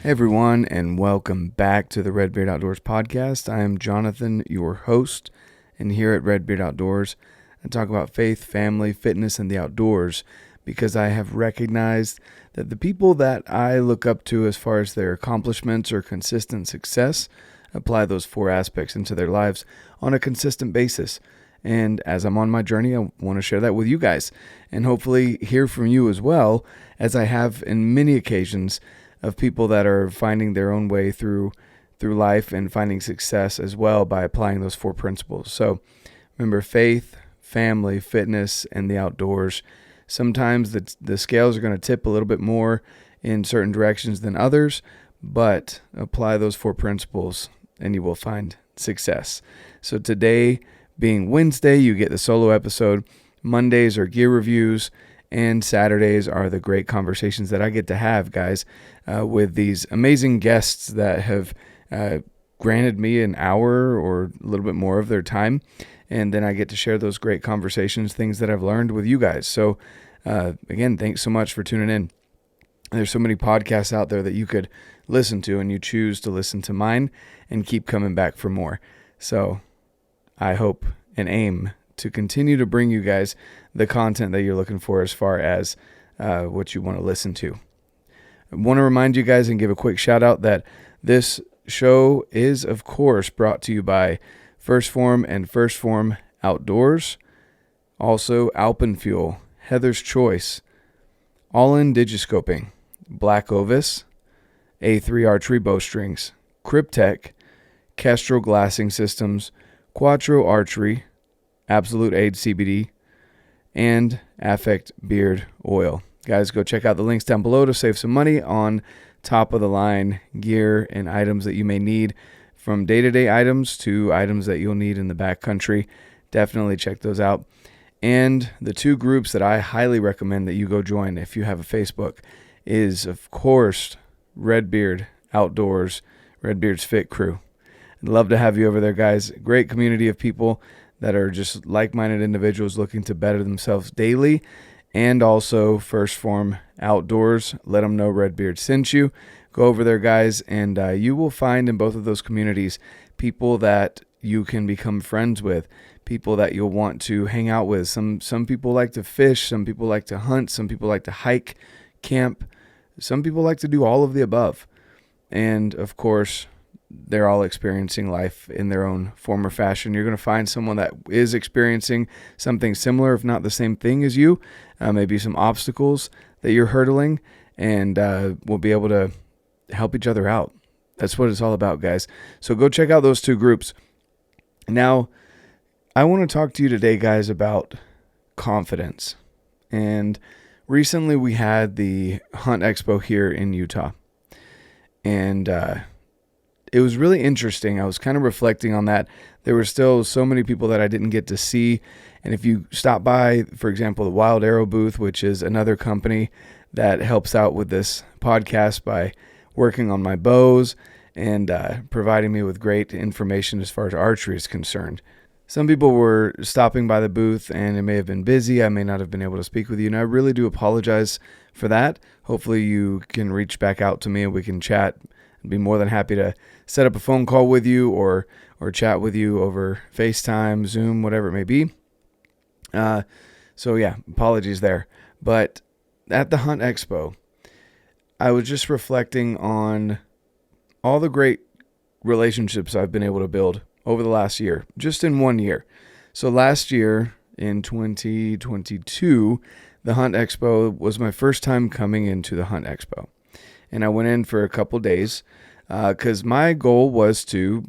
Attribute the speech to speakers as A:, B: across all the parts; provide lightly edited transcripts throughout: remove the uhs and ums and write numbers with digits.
A: Hey everyone, and welcome back to the RedBeard Outdoors podcast. I am Jonathan, your host, and here at RedBeard Outdoors, I talk about faith, family, fitness, and the outdoors because I have recognized that the people that I look up to as far as their accomplishments or consistent success apply those four aspects into their lives on a consistent basis. And as I'm on my journey, I want to share that with you guys and hopefully hear from you as well, as I have in many occasions of people that are finding their own way through life and finding success as well by applying those four principles. So remember, faith, family, fitness, and the outdoors. Sometimes the scales are going to tip a little bit more in certain directions than others, but apply those four principles and you will find success. So today being Wednesday, you get the solo episode. Mondays are gear reviews, and Saturdays are the great conversations that I get to have, guys, with these amazing guests that have granted me an hour or a little bit more of their time. And then I get to share those great conversations, things that I've learned with you guys. So again, thanks so much for tuning in. There's so many podcasts out there that you could listen to, and you choose to listen to mine and keep coming back for more. So I hope and aim to continue to bring you guys the content that you're looking for as far as what you want to listen to. I want to remind you guys and give a quick shout out that this show is, of course, brought to you by Phorm and Phorm Outdoors. Also, Alpen Fuel, Heather's Choice, Ollin Digiscoping, BlackOvis, Archery Bow Strings, Kryptek, Kestrel Glassing Systems, Quattro Archery, Absolute Aid CBD, and RedBeard oil. Guys, go check out the links down below to save some money on top of the line gear and items that you may need, from day-to-day items to items that you'll need in the backcountry. Definitely check those out. And the two groups that I highly recommend that you go join if you have a Facebook is, of course, RedBeard Outdoors, RedBeard's Fit Crew. I'd love to have you over there, guys. Great community of people that are just like-minded individuals looking to better themselves daily. And also Phorm Outdoors. Let them know RedBeard sent you. Go over there, guys, and you will find in both of those communities people that you can become friends with, people that you'll want to hang out with. Some people like to fish, some people like to hunt, some people like to hike, camp. Some people like to do all of the above. And, of course, they're all experiencing life in their own form or fashion. You're going to find someone that is experiencing something similar, if not the same thing as you, maybe some obstacles that you're hurdling, and we'll be able to help each other out. That's what it's all about, guys. So go check out those two groups. Now, I want to talk to you today, guys, about confidence. And recently we had the Hunt Expo here in Utah. And it was really interesting. I was kind of reflecting on that. There were still so many people that I didn't get to see. And if you stop by, for example, the Wild Arrow booth, which is another company that helps out with this podcast by working on my bows and providing me with great information as far as archery is concerned. Some people were stopping by the booth and it may have been busy. I may not have been able to speak with you, and I really do apologize for that. Hopefully you can reach back out to me and we can chat. I'd be more than happy to set up a phone call with you or chat with you over FaceTime, Zoom, whatever it may be. So yeah, apologies there. But at the Hunt Expo, I was just reflecting on all the great relationships I've been able to build over the last year, just in 1 year. So last year in 2022, the Hunt Expo was my first time coming into the Hunt Expo. And I went in for a couple days because my goal was to,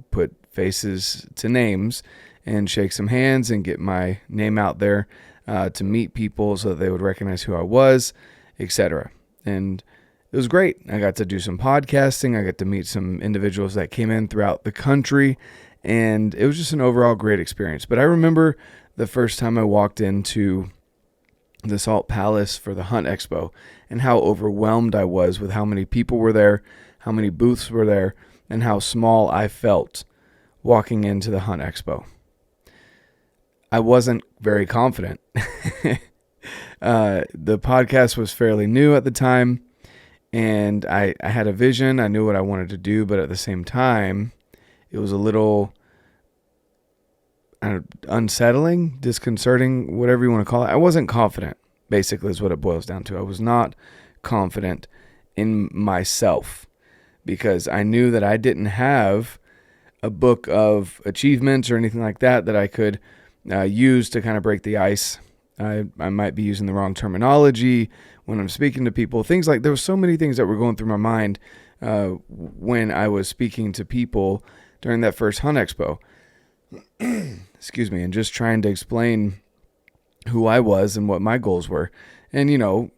A: put faces to names and shake some hands and get my name out there to meet people so that they would recognize who I was, etc. And it was great. I got to do some podcasting. I got to meet some individuals that came in throughout the country, and it was just an overall great experience. But I remember the first time I walked into the Salt Palace for the Hunt Expo and how overwhelmed I was with how many people were there, how many booths were there, and how small I felt walking into the Hunt Expo. I wasn't very confident. The podcast was fairly new at the time, And I had a vision. I knew what I wanted to do, but at the same time, it was a little unsettling, disconcerting, whatever you want to call it. I wasn't confident, basically, is what it boils down to. I was not confident in myself because I knew that I didn't have a book of achievements or anything like that I could use to kind of break the ice. I might be using the wrong terminology when I'm speaking to people. Things like, there were so many things that were going through my mind when I was speaking to people during that first Hunt Expo. Excuse me, and just trying to explain who I was and what my goals were. And,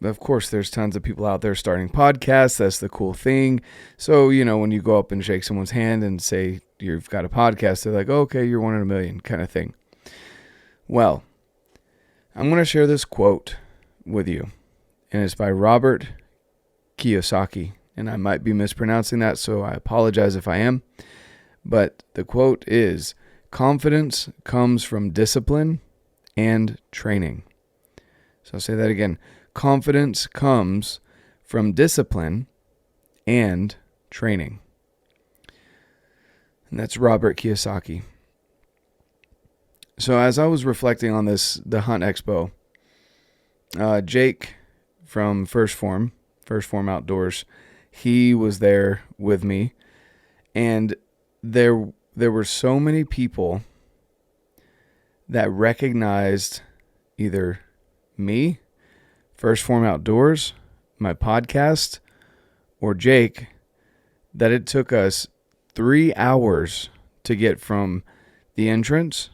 A: of course, there's tons of people out there starting podcasts. That's the cool thing. So, when you go up and shake someone's hand and say you've got a podcast, they're like, oh, okay, you're one in a million kind of thing. Well, I'm going to share this quote with you, and it's by Robert Kiyosaki. And I might be mispronouncing that, so I apologize if I am. But the quote is, confidence comes from discipline and training. So I'll say that again. Confidence comes from discipline and training. And that's Robert Kiyosaki. So as I was reflecting on the Hunt Expo, Jake from Phorm Outdoors, he was there with me, and there were so many people that recognized either me, Phorm Outdoors, my podcast, or Jake, that it took us 3 hours to get from the entrance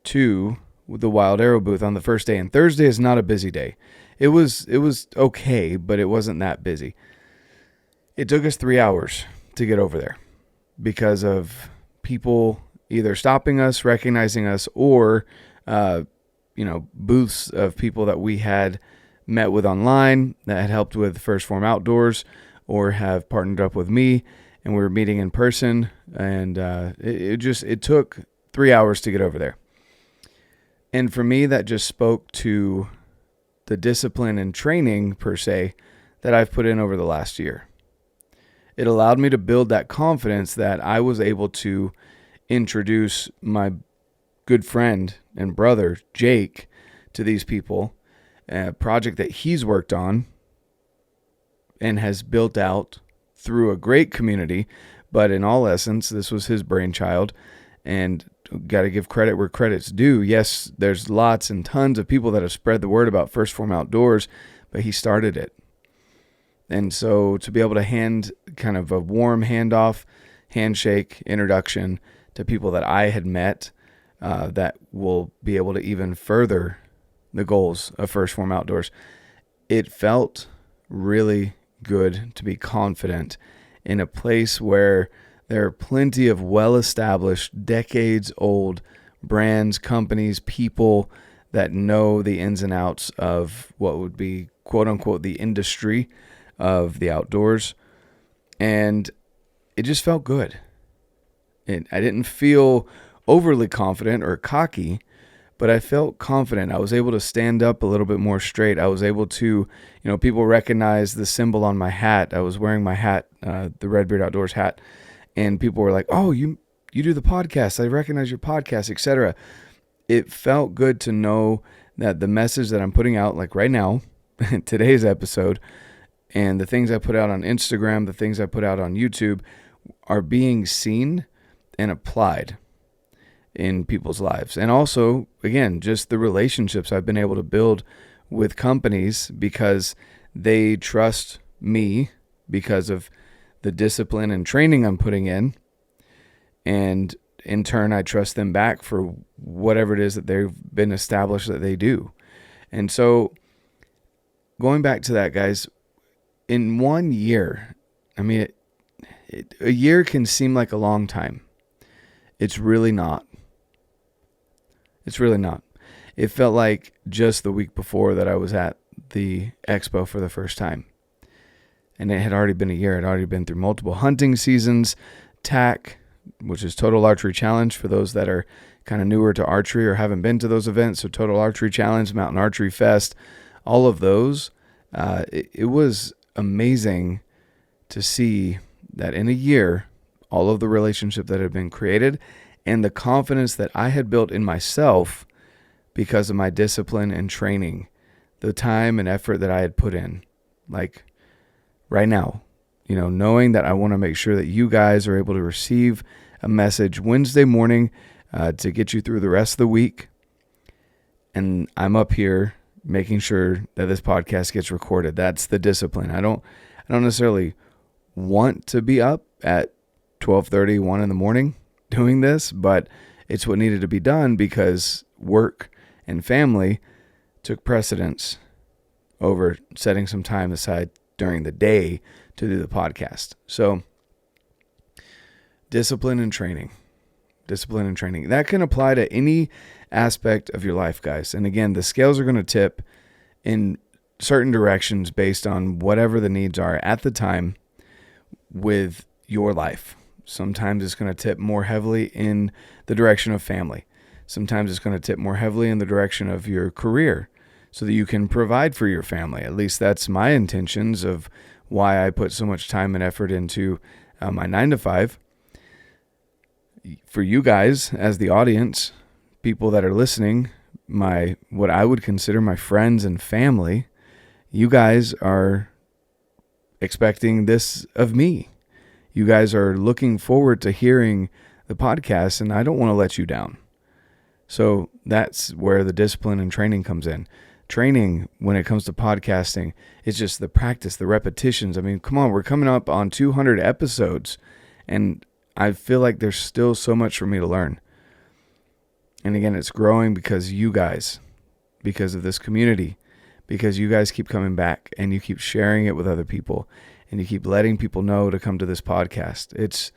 A: to the Wild Arrow booth on the first day. And Thursday is not a busy day. It was okay, but it wasn't that busy. It took us 3 hours to get over there because of people either stopping us, recognizing us, or booths of people that we had met with online that had helped with Phorm Outdoors or have partnered up with me, and we were meeting in person. And it took 3 hours to get over there. And for me, that just spoke to the discipline and training, per se, that I've put in over the last year. It allowed me to build that confidence that I was able to introduce my good friend and brother, Jake, to these people, a project that he's worked on and has built out through a great community. But in all essence, this was his brainchild, and got to give credit where credit's due. Yes, there's lots and tons of people that have spread the word about Phorm Outdoors, but he started it. And so to be able to hand kind of a warm handshake, introduction to people that I had met that will be able to even further the goals of Phorm Outdoors, it felt really good to be confident in a place where there are plenty of well-established, decades-old brands, companies, people that know the ins and outs of what would be, quote-unquote, the industry of the outdoors. And it just felt good. I didn't feel overly confident or cocky, but I felt confident. I was able to stand up a little bit more straight. I was able to, people recognize the symbol on my hat. I was wearing my hat, the RedBeard Outdoors hat. And people were like, oh, you do the podcast. I recognize your podcast, etc. It felt good to know that the message that I'm putting out, like right now, today's episode, and the things I put out on Instagram, the things I put out on YouTube, are being seen and applied in people's lives. And also, again, just the relationships I've been able to build with companies because they trust me because of the discipline and training I'm putting in, and in turn I trust them back for whatever it is that they've been established that they do. And so going back to that, guys, in 1 year, I mean, a year can seem like a long time. It's really not. It's really not. It felt like just the week before that I was at the expo for the first time. And it had already been a year. It had already been through multiple hunting seasons, TAC, which is Total Archery Challenge for those that are kind of newer to archery or haven't been to those events. So Total Archery Challenge, Mountain Archery Fest, all of those. It was amazing to see that in a year, all of the relationships that had been created and the confidence that I had built in myself because of my discipline and training, the time and effort that I had put in, like right now, knowing that I want to make sure that you guys are able to receive a message Wednesday morning to get you through the rest of the week. And I'm up here making sure that this podcast gets recorded. That's the discipline. I don't necessarily want to be up at 12:30, 1 in the morning doing this, but it's what needed to be done because work and family took precedence over setting some time aside during the day to do the podcast. So discipline and training. That can apply to any aspect of your life, guys. And again, the scales are going to tip in certain directions based on whatever the needs are at the time with your life. Sometimes it's going to tip more heavily in the direction of family. Sometimes it's going to tip more heavily in the direction of your career so that you can provide for your family. At least that's my intentions of why I put so much time and effort into my 9-to-5. For you guys as the audience, people that are listening, what I would consider my friends and family, you guys are expecting this of me. You guys are looking forward to hearing the podcast, and I don't want to let you down. So that's where the discipline and training comes in. Training, when it comes to podcasting, is just the practice, the repetitions. I mean, come on, we're coming up on 200 episodes, and I feel like there's still so much for me to learn. And again, it's growing because you guys, because of this community, because you guys keep coming back and you keep sharing it with other people and you keep letting people know to come to this podcast. It's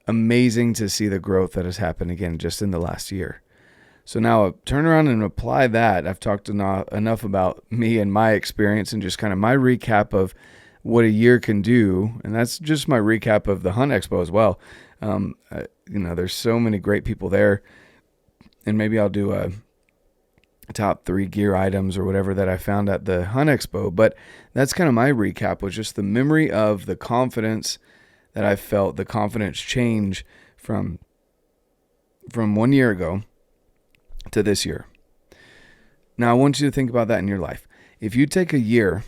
A: amazing to see the growth that has happened again just in the last year. So now turn around and apply that. I've talked enough about me and my experience and just kind of my recap of what a year can do. And that's just my recap of the Hunt Expo as well. There's so many great people there. And maybe I'll do a top 3 gear items or whatever that I found at the Hunt Expo. But that's kind of my recap, was just the memory of the confidence that I felt, the confidence change from 1 year ago to this year. Now, I want you to think about that in your life. If you take a year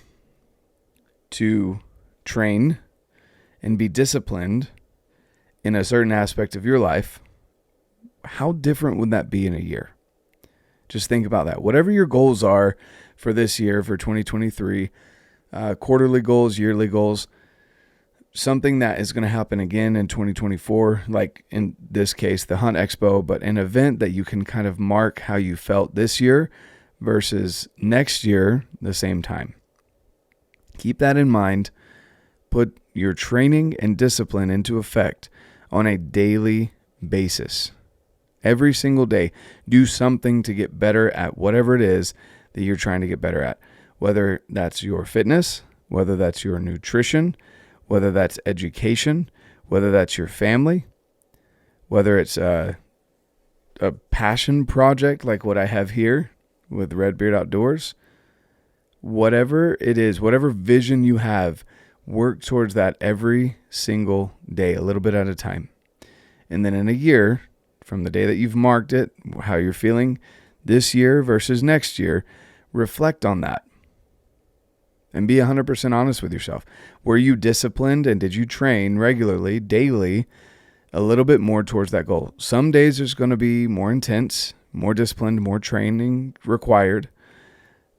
A: to train and be disciplined in a certain aspect of your life, how different would that be in a year? Just think about that. Whatever your goals are for this year, for 2023, quarterly goals, yearly goals, something that is going to happen again in 2024, like in this case, the Hunt Expo, but an event that you can kind of mark how you felt this year versus next year, the same time. Keep that in mind. Put your training and discipline into effect on a daily basis. Every single day, do something to get better at whatever it is that you're trying to get better at. Whether that's your fitness, whether that's your nutrition, whether that's education, whether that's your family, whether it's a passion project like what I have here with RedBeard Outdoors. Whatever it is, whatever vision you have, work towards that every single day, a little bit at a time. And then in a year, from the day that you've marked it, how you're feeling this year versus next year, reflect on that. And be 100% honest with yourself. Were you disciplined and did you train regularly, daily, a little bit more towards that goal? Some days there's going to be more intense, more disciplined, more training required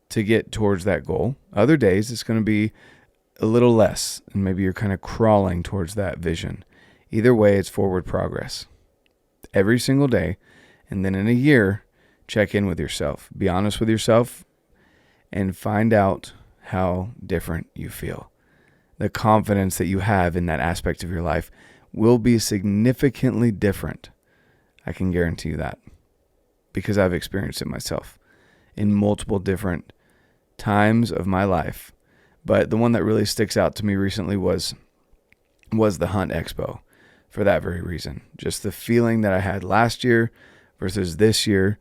A: to get towards that goal. Other days it's going to be a little less, and maybe you're kind of crawling towards that vision. Either way, it's forward progress. Every single day, and then in a year, check in with yourself. Be honest with yourself and find out how different you feel. The confidence that you have in that aspect of your life will be significantly different. I can guarantee you that because I've experienced it myself in multiple different times of my life. But the one that really sticks out to me recently was the Hunt Expo. For that very reason, just the feeling that I had last year versus this year,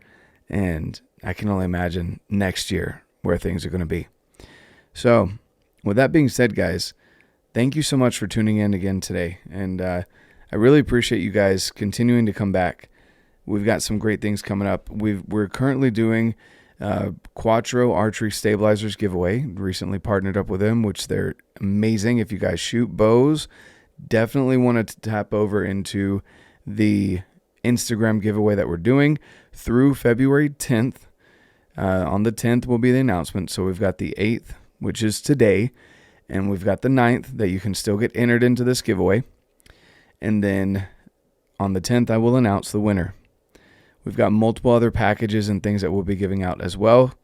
A: and I can only imagine next year where things are going to be. So With that being said, guys, thank you so much for tuning in again today. And I really appreciate you guys continuing to come back. We've got some great things coming up. We're currently doing Quattro Archery Stabilizers giveaway. Recently partnered up with them, which they're amazing. If you guys shoot bows, definitely want to tap over into the Instagram giveaway that we're doing through February 10th. On the 10th will be the announcement. So we've got the 8th, which is today, and we've got the 9th that you can still get entered into this giveaway. And then on the 10th, I will announce the winner. We've got multiple other packages and things that we'll be giving out as well,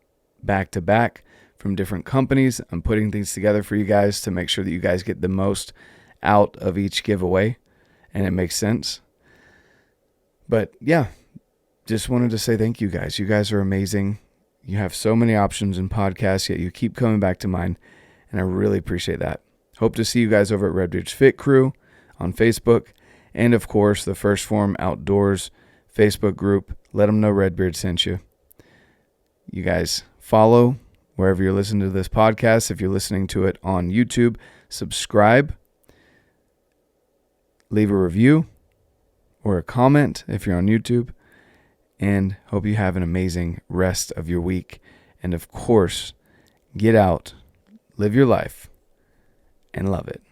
A: back to back from different companies. I'm putting things together for you guys to make sure that you guys get the most out of each giveaway and it makes sense. But yeah, just wanted to say thank you guys. You guys are amazing. You have so many options in podcasts, yet you keep coming back to mine, and I really appreciate that. Hope to see you guys over at RedBeard's Fit Crew on Facebook, and of course, the First Phorm Outdoors Facebook group. Let them know RedBeard sent you. You guys follow wherever you're listening to this podcast. If you're listening to it on YouTube, subscribe, leave a review or a comment if you're on YouTube, and hope you have an amazing rest of your week. And of course, get out, live your life, and love it.